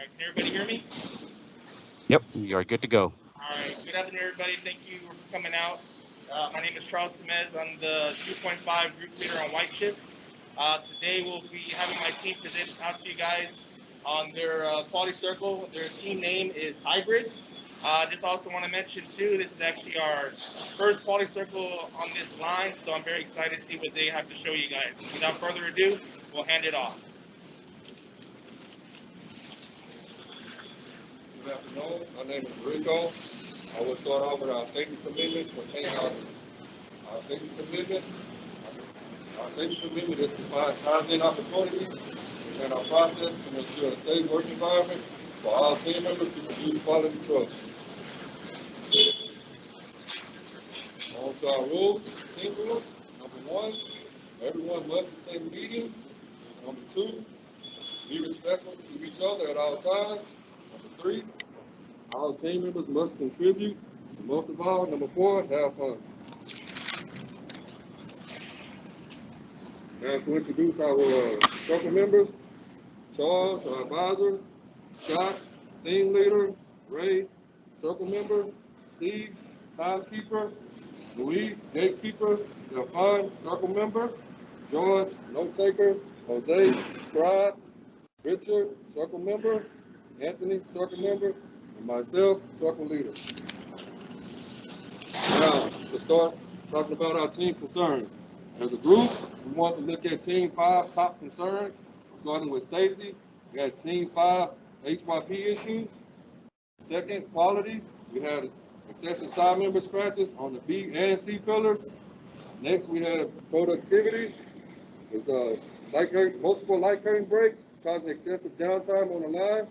right, can everybody hear me? Yep, you are good to go. All right, good afternoon, everybody. Thank you for coming out. My name is Charles Semez. I'm the 2.5 group leader on White Shift. Today we'll be having my team present out to you guys on their quality circle. Their team name is Hybrid. Just also want to mention too, this is actually our first quality circle on this line, so I'm very excited to see what they have to show you guys. Without further ado, we'll hand it off. Good afternoon. My name is Rico. I will start off with our safety commitment. Our safety commitment. Our safety commitment is to find housing opportunities and our process to ensure a safe work environment for all team members to produce quality trucks. On to our rules, team rules. Number one, everyone must attend meetings. Number two, be respectful to each other at all times. Number three, all team members must contribute. Most of all, number four, have fun. Now to introduce our circle members, Charles, our advisor, Scott, team leader, Ray, circle member, Steve, timekeeper, Luis, gatekeeper, Stefan, circle member, George, note taker, Jose, scribe, Richard, circle member, Anthony, circle member, and myself, circle leader. Now, to start talking about our team concerns. As a group, we want to look at Team 5 top concerns, starting with safety. We had Team 5 HYP issues. Second, quality. We had excessive side member scratches on the B and C pillars. Next, we had productivity. There's multiple light curtain breaks causing excessive downtime on the line.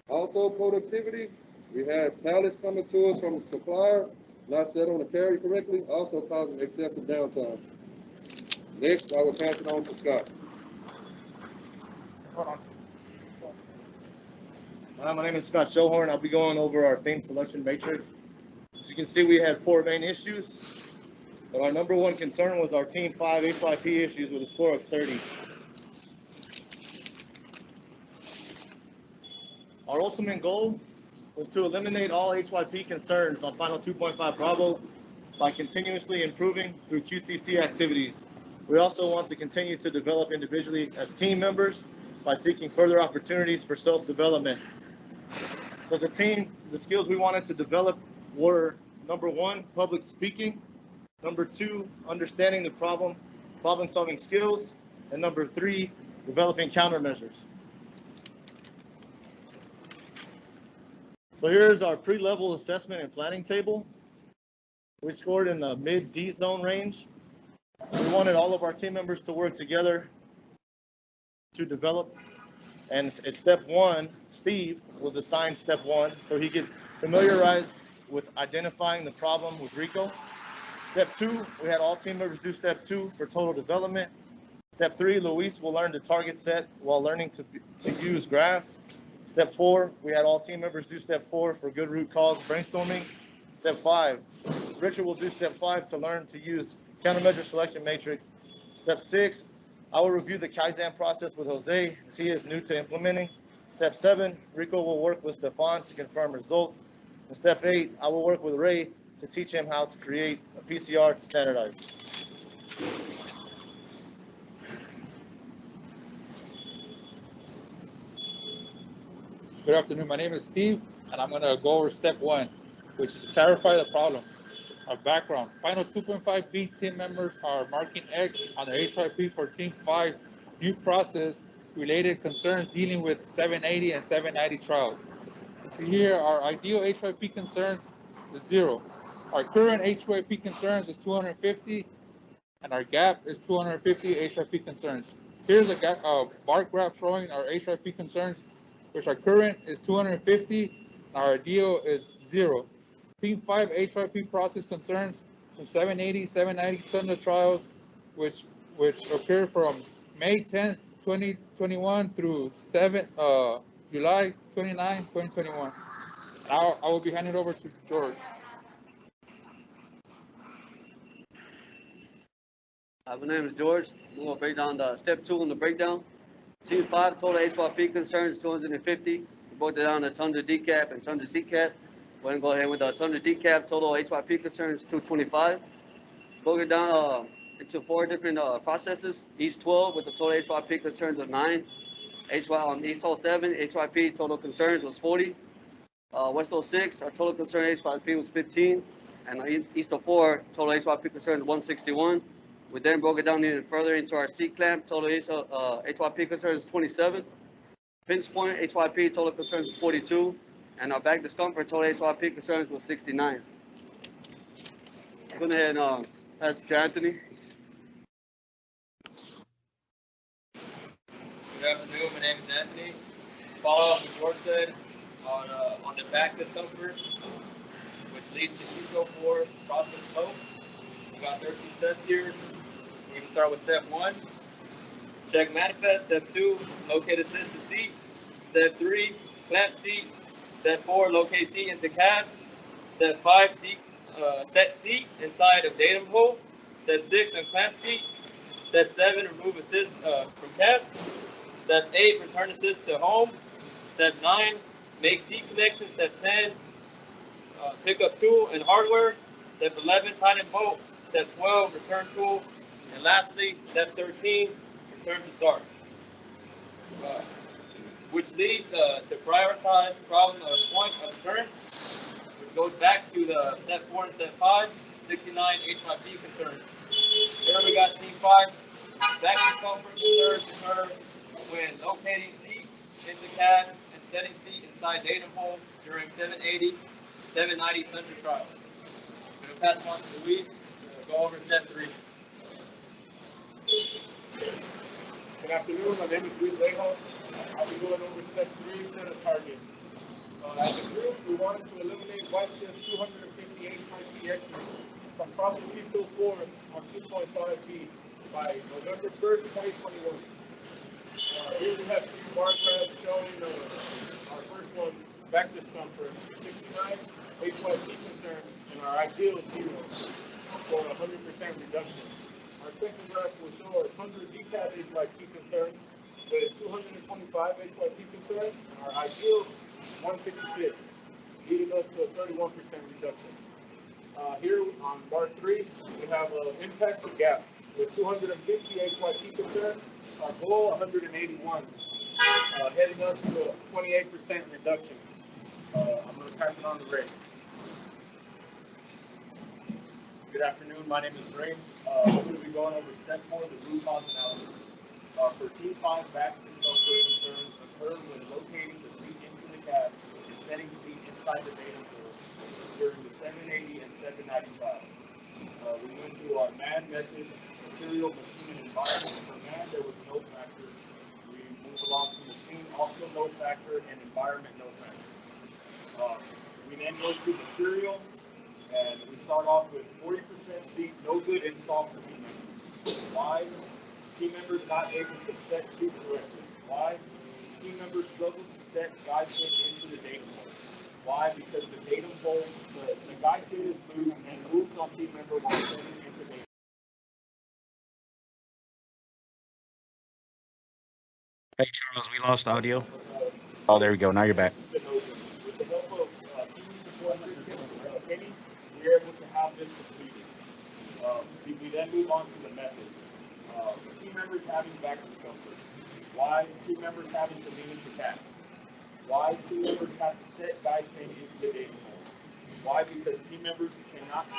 Also, productivity. We had pallets coming to us from the supplier, not set on the carry correctly, also causing excessive downtime. Next, I will pass it on to Scott. Hold on. Hi, my name is Scott Shohorn. I'll be going over our theme selection matrix. As you can see, we had 4 main issues, but our number one concern was our Team 5 HYP issues with a score of 30. Our ultimate goal was to eliminate all HYP concerns on Final 2.5 Bravo by continuously improving through QCC activities. We also want to continue to develop individually as team members by seeking further opportunities for self-development. So as a team, the skills we wanted to develop were, number 1, public speaking, number 2, understanding the problem-solving skills, and number 3, developing countermeasures. So here's our pre-level assessment and planning table. We scored in the mid-D zone range. We wanted all of our team members to work together to develop. And step 1, Steve was assigned step 1, so he could familiarize with identifying the problem with Rico. Step 2, we had all team members do step 2 for total development. Step 3, Luis will learn to target set while learning to use graphs. Step 4, we had all team members do step 4 for good root cause brainstorming. Step 5, Richard will do step 5 to learn to use countermeasure selection matrix. Step 6, I will review the Kaizen process with Jose as he is new to implementing. Step 7, Rico will work with Stefan to confirm results. And step 8, I will work with Ray to teach him how to create a PCR to standardize. Good afternoon. My name is Steve, and I'm going to go over step 1, which is to clarify the problem. Our background. Final 2.5B team members are marking X on their HYP for Team 5 new process related concerns dealing with 780 and 790 trials. See here, our ideal HYP concerns is 0. Our current HYP concerns is 250, and our gap is 250 HYP concerns. Here's a bar graph showing our HYP concerns, which our current is 250, and our ideal is 0. Team 5 HYP process concerns from 780, 790 tender trials, which occurred from May 10, 2021 through July 29, 2021. Now I will be handing over to George. My name is George. I'm going to break down the step 2 on the breakdown. Team 5 total HYP concerns 250. We broke it down to Tundra decap and Tundra seat cap. We're gonna go ahead with the Tundra decap. Total HYP concerns 225. Broke it down into 4 different processes. East 12 with the total HYP concerns of 9. East 07 HYP total concerns was 40. West 06 our total concern HYP was 15, and East 04 total HYP concerns 161. We then broke it down even further into our seat clamp. Total HYP concerns 27. Pinch point HYP total concerns 42, and our back discomfort total HYP concerns was 69. Go ahead and pass it to Anthony. Good afternoon. My name is Anthony. Follow up what George said on the back discomfort, which leads to C04 process flow. We got 13 steps here. We're going to start with step 1. Check manifest. Step 2, locate assisted seat. Step 3, clamp seat. Step 4, locate seat into cab. Step 5, set seat inside of datum hole. Step 6, unclamp seat. Step 7, remove assist from cab. Step 8, return assist to home. Step 9, make seat connection. Step 10, pick up tool and hardware. Step 11, tighten bolt. Step 12, return tool. And lastly, step 13, return to start. Which leads to prioritize problem of point of occurrence, which goes back to the step 4 and step 5, 69 HYP concerns. Here we got Team 5, back discomfort concerns occur when locating seat into cab and setting seat inside datum hole during 780, 790 Tundra trials. I'm going to pass it on to Luis to go over step 3. Good afternoon. My name is Luis Lejo. I'll be going over step 3, set a target. As a group, we wanted to eliminate white shift 250 HYP extras from process East 04 on 2.5B by November 1st, 2021. Here we have 3 bar graphs showing our first one, back discomfort, 69 HYP concern, and our ideal 0 for 100% reduction. Our second graph will show our 100 decap HYP concern with 225 HYP concern, and our ideal 156, leading us to a 31% reduction. Here on bar 3, we have an impact to gap with 250 HYP concern, our goal 181, heading us to a 28% reduction. I'm going to pass it on to Ray. Good afternoon. My name is Ray. I'm going to be going over step 4, the root cause analysis. For Team 5, back discomfort concerns occur when locating the seat into the cab and setting seat inside the datum hole during the 780 and 790 trials. We went through our MAD method, material, machine, and environment. For MAD, there was no factor. We move along to machine, also no factor, and environment, no factor. We then go to material, and we start off with 40% seat, no good install for team members. Why? Team members not able to set seat correctly. Why? Team members struggle to set guide pin into the datum hole. Why? Because the datum hole, the guide pin is loose and moves on team member while setting into datum. Hey, Charles, we lost audio. Oh, there we go. Now you're back. With the help of team support system, Penny, we were able to have this completed. We then move on to the method. Team members having back discomfort. Why? Team members having to lean into cap. Why? Team members have to set guide pin into the datum hole. Why? Because team members cannot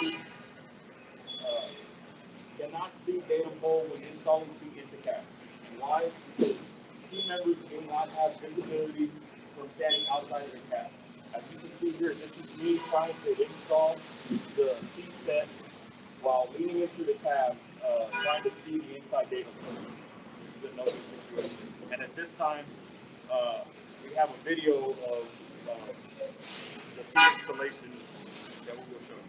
see datum hole when installing seat into cap. And why? Because team members do not have visibility from standing outside of the cab. As you can see here, this is me trying to install the seat set while leaning into the cab, trying to see the inside datum hole. This is the no-win situation. And at this time, we have a video of the seat installation that we will show you.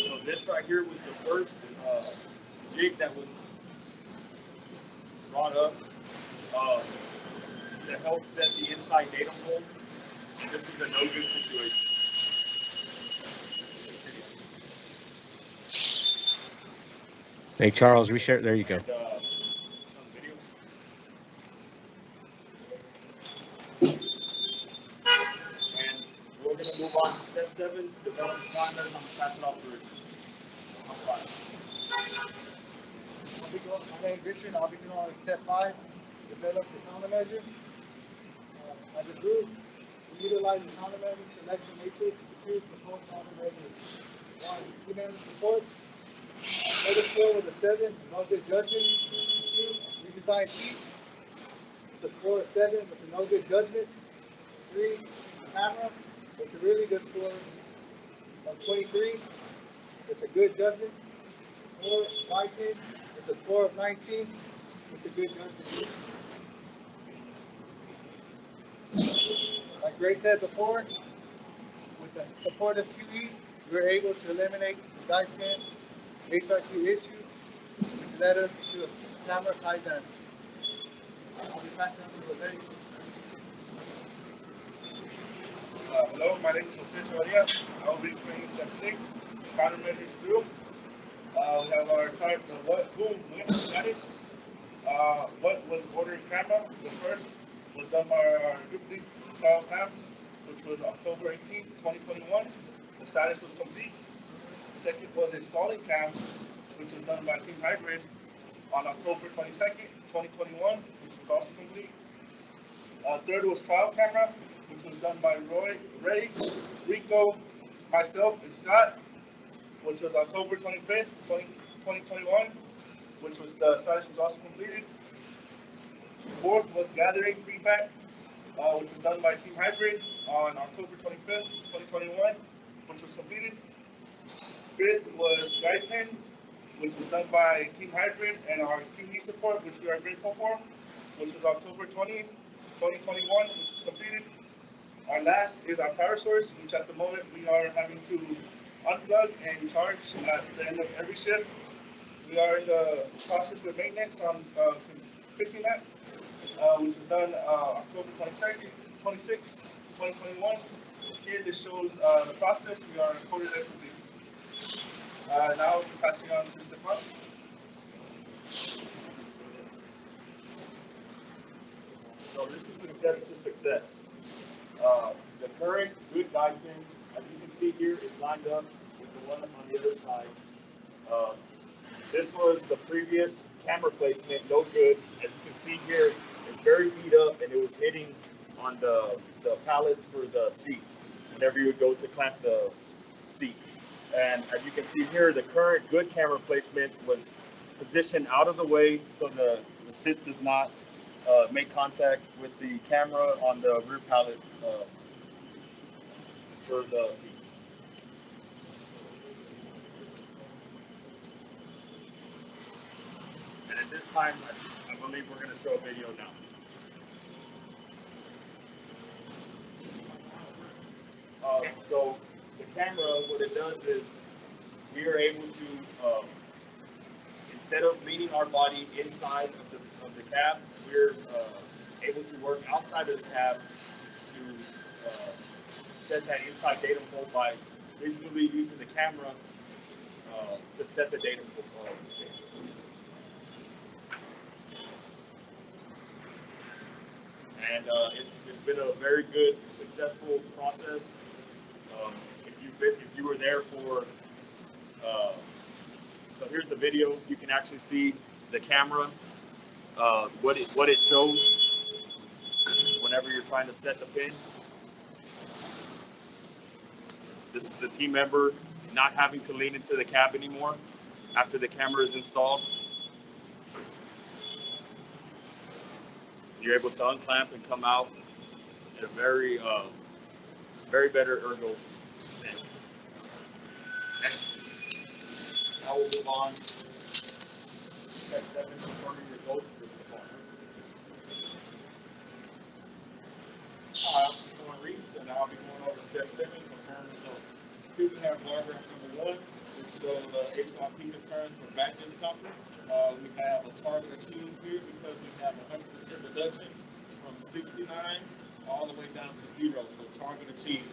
So this right here was the first jig that was brought up. to help set the inside datum hole, this is a no good situation. Hey, Charles, reshare. There you go. And, it's on video. And we're going to move on to step 7, develop the countermeasures. I'm going to pass it off to Richard. My name is Richard. I'll be doing on step 5, develop the countermeasure. As a group, we utilize the countermeasure selection matrix to choose proposed countermeasures. 1. Team member support. Another score with a 7, no good judgment. 2. Redesign seat with a score of 7 with a no good judgment. 3. Camera with a really good score of 23 with a good judgment. 4. Bipin with a score of 19 with a good judgment. Like Gray said before, with the support of QE, we were able to eliminate the Bipin HRQ issue, which led us to a camera high damage. I'll be passing on to Jose. Hello, my name is CY21. I will be explaining step 6, countermeasures through. We have our type of whom, when, status. What was ordering camera? The first was done by our group lead, Charles Tams, which was October 18, 2021. The status was complete. The second was installing cam, which was done by Team Hybrid on October 22nd, 2021, which was also complete. Third was trial camera, which was done by Ray, Rico, myself, and Scott, which was October 25th, 2021, which was the status was also completed. Fourth was gathering feedback, which was done by Team Hybrid on October 25th, 2021, which was completed. Fifth was guide pin, which was done by Team Hybrid and our QE support, which we are grateful for, which was October 20th, 2021, which is completed. Our last is our power source, which at the moment we are having to unplug and charge at the end of every shift. We are in the process with maintenance on fixing that, which was done October 22nd, 26th, 2021. Here this shows the process. We are recorded as complete. Now passing on to Stefan. So this is the steps to success. The current good guide pin, as you can see here, is lined up with the one on the other side. This was the previous camera placement, no good. As you can see here, it's very beat up and it was hitting on the pallets for the seats whenever you would go to clamp the seat. And as you can see here, the current good camera placement was positioned out of the way so the assist does not make contact with the camera on the rear pallet for the seats. And at this time, I believe we're going to show a video now. So the camera, what it does is we are able to, instead of leaning our body inside of the cab, we're able to work outside of the cab to set that inside datum hole by visually using the camera to set the datum hole. And it's been a very good, successful process. If you were there for, so here's the video. You can actually see the camera, what it shows whenever you're trying to set the pin. This is the team member not having to lean into the cab anymore after the camera is installed. You're able to unclamp and come out in a very, very better ergo sense. Now we'll move on to step 7, confirming results for support. Hi, I'm Stefan Reese, and I'll be going over step 7, confirm results. Here we have bar graph number 1, which shows the HYP concerns for back discomfort. We have a target achieved here because we have 100% reduction from 69 all the way down to 0, so target achieved.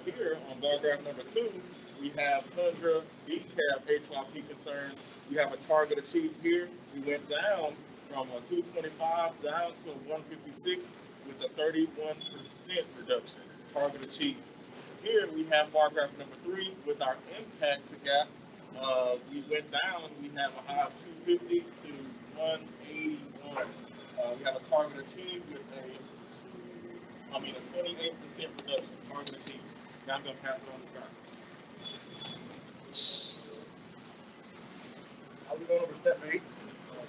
Here on bar graph number 2, we have Tundra decaf HYP concerns. We have a target achieved here. We went down from a 225 down to a 156 with a 31% reduction. Target achieved. Here we have bar graph number 3 with our impact to gap. We went down. We have a high of 250 to 181. We have a target achieved with a 28% reduction. Target achieved. Now I'm going to pass it on to Scott. I'll be going over step 8,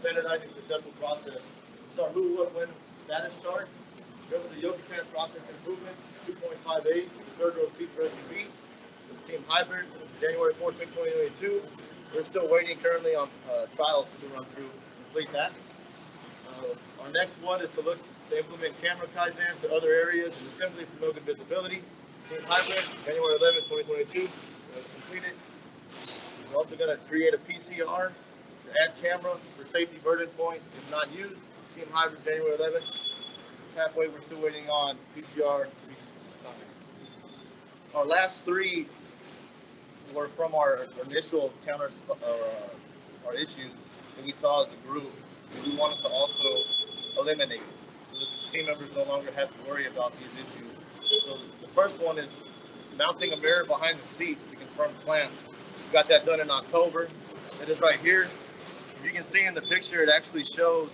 standardizing successful process. This is our who, what, when status chart. Go to the Yogi-Can process improvements, 2.58, the third row seat for SUV. This team hybrid, January 14, 2022. We're still waiting currently on trials to be run through to complete that. Our next one is to look to implement camera Kaizen to other areas and assembly for no good visibility. Team hybrid, January 11, 2022. Completed. We're also going to create a PCR to add camera for safety burden point if not used. Team hybrid, January 11. Halfway, we're still waiting on PCR to be signed. Our last 3 were from our initial counter, our issues that we saw as a group. We wanted to also eliminate so that the team members no longer have to worry about these issues. So the first one is mounting a mirror behind the seat to confirm clamps. We got that done in October. It is right here. If you can see in the picture, it actually shows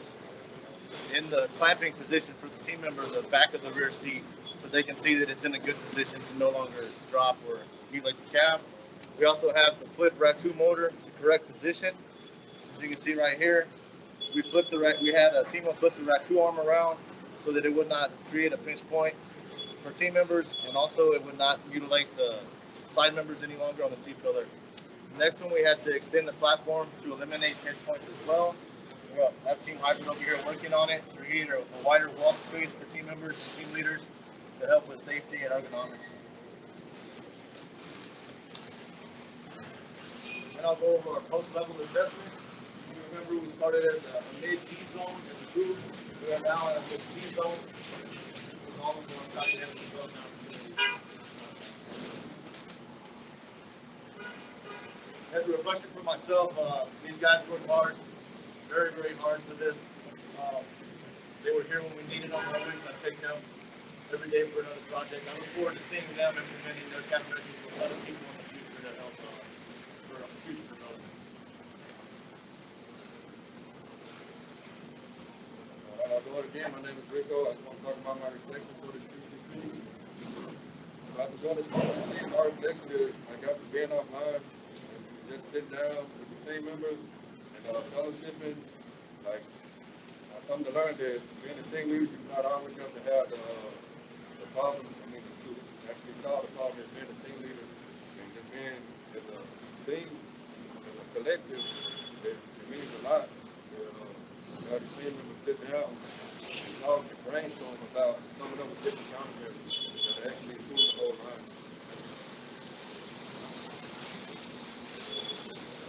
in the clamping position for the team member the back of the rear seat, so they can see that it's in a good position to no longer drop or deflate the cab. We also have the flip raku motor to correct position. As you can see right here, we had a team of flip the raku arm around so that it would not create a pinch point for team members, and also it would not mutilate the side members any longer on the seat pillar. Next one, we had to extend the platform to eliminate pinch points as well. We have Team Hybrid over here working on it to create a wider wall space for team members and team leaders to help with safety and ergonomics. And I'll go over our post-level assessment. You remember we started as a mid-D zone as a group. We are now at a mid-C zone. With all of our dynamics as well now. As a reflection for myself, these guys worked hard, very, very hard for this. They were here when we needed them always. I take them every day for another project. I look forward to seeing them implementing their countermeasures with other people in the future to help for future development. I'll go it again. My name is Rico. I just want to talk about my reflection for this QCC. So after doing this QCC, my reflection is I got to being offline, just sitting down with the team members and fellowshipping. Like, I come to learn that being a team leader, you do not always have to have the problem. To actually solve the problem as being a team leader and just being as a team, as a collective, it means a lot. All the team members sit down and talk and brainstorm about coming up with different countermeasures that actually improve the whole line.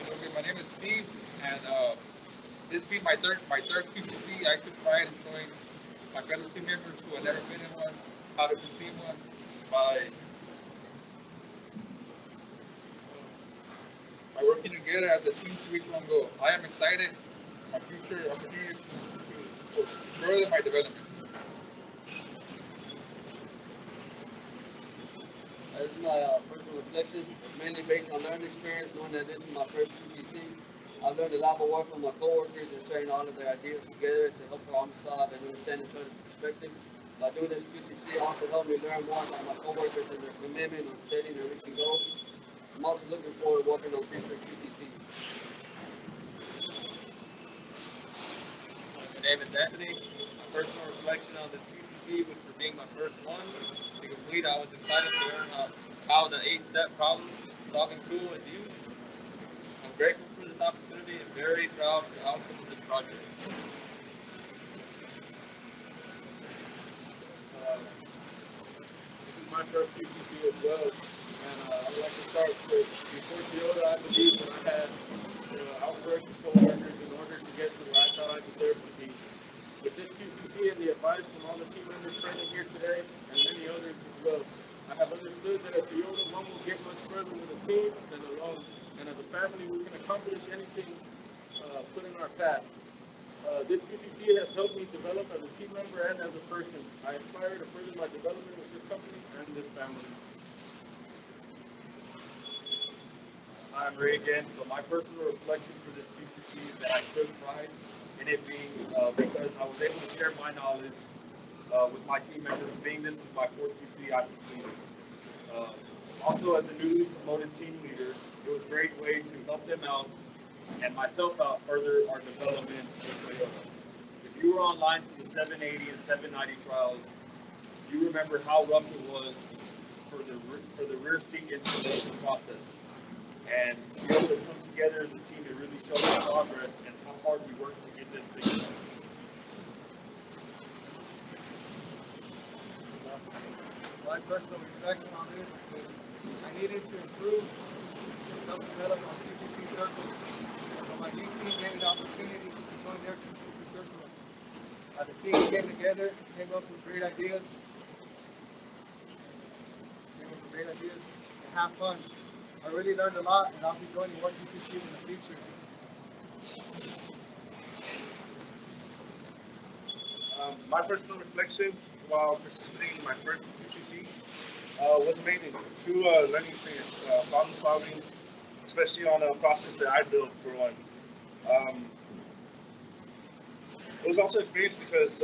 Okay, my name is Steve, and this being my third QCC, I took pride in showing my fellow team members who have never been in one how to complete one by working together as a team to reach one goal. I am excited for my future opportunities to further my development. This is my personal reflection, mainly based on learning experience, knowing that this is my first QCC. I've learned a lot by working with my coworkers and sharing all of their ideas together to help problem solve and understand each other's perspective. By doing this QCC also helped me learn more about my coworkers and their commitment on setting and reaching goals. I'm also looking forward to working on future QCCs. My name is Anthony. My personal reflection on this QCC was for being my first one to complete. I was excited to learn how the 8-step problem solving tool is used. I'm grateful for this opportunity and very proud of the outcome of this project. This is my first QCC as well, and I would like to start with before Toyota. I believe that I had outworked coworkers in order to get to where I thought I deserved to be. With this QCC and the advice from all the team team and as a family, we can accomplish anything put in our path. This PCC has helped me develop as a team member and as a person. I aspire to further my development with this company and this family. I'm Ray again. So my personal reflection for this PCC is that I took pride in it being because I was able to share my knowledge with my team members. Being this is my fourth PCC I've completed. Also, as a newly promoted team leader, it was a great way to help them out and myself out further our development with Toyota. If you were online for the 780 and 790 trials, you remember how rough it was for the rear seat installation processes. And to be able to come together as a team to really show the progress and how hard we work to get this thing done. My personal reflection on this is I needed to improve and self-develop on PCC circles. So my new team gave me the opportunity to join their PCC circle. The team came together, came up with great ideas, and have fun. I really learned a lot, and I'll be joining more PCCs in the future. My personal reflection while participating in my first PCC was amazing. True learning experience, problem solving, especially on a process that I built for one. It was also experience because,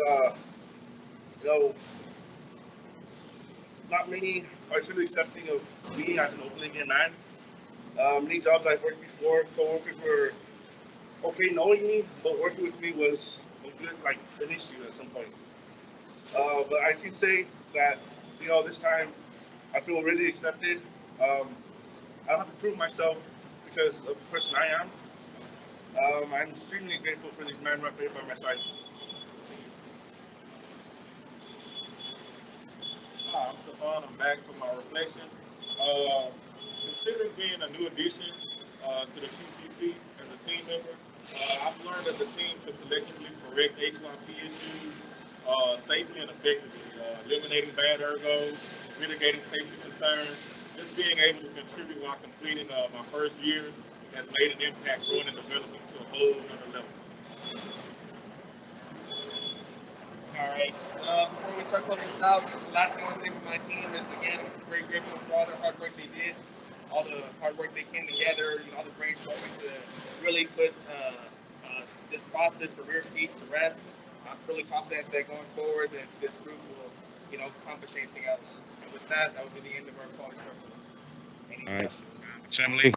not many are truly accepting of me as an openly gay man. Many jobs I've worked before, coworkers were okay knowing me, but working with me was like an issue at some point. But I can say that, this time I feel really accepted. I don't have to prove myself because of the person I am. I'm extremely grateful for these men right there by my side. Hi, I'm Stefan. I'm back for my reflection. Considering being a new addition to the PCC as a team member, I've learned as a team to collectively correct HYP issues safely and effectively, eliminating bad ergos, mitigating safety concerns. Just being able to contribute while completing my first year has made an impact, growing and developing to a whole other level. All right. Before we start closing this out, the last thing I want to say for my team is, again, very grateful for all the hard work they did, all the hard work they came together, all the brainstorming to really put this process for rear seats to rest. I'm really confident that going forward that this group will, accomplish anything else. And with that, that will be the end of our quality circle. Any questions? Assembly.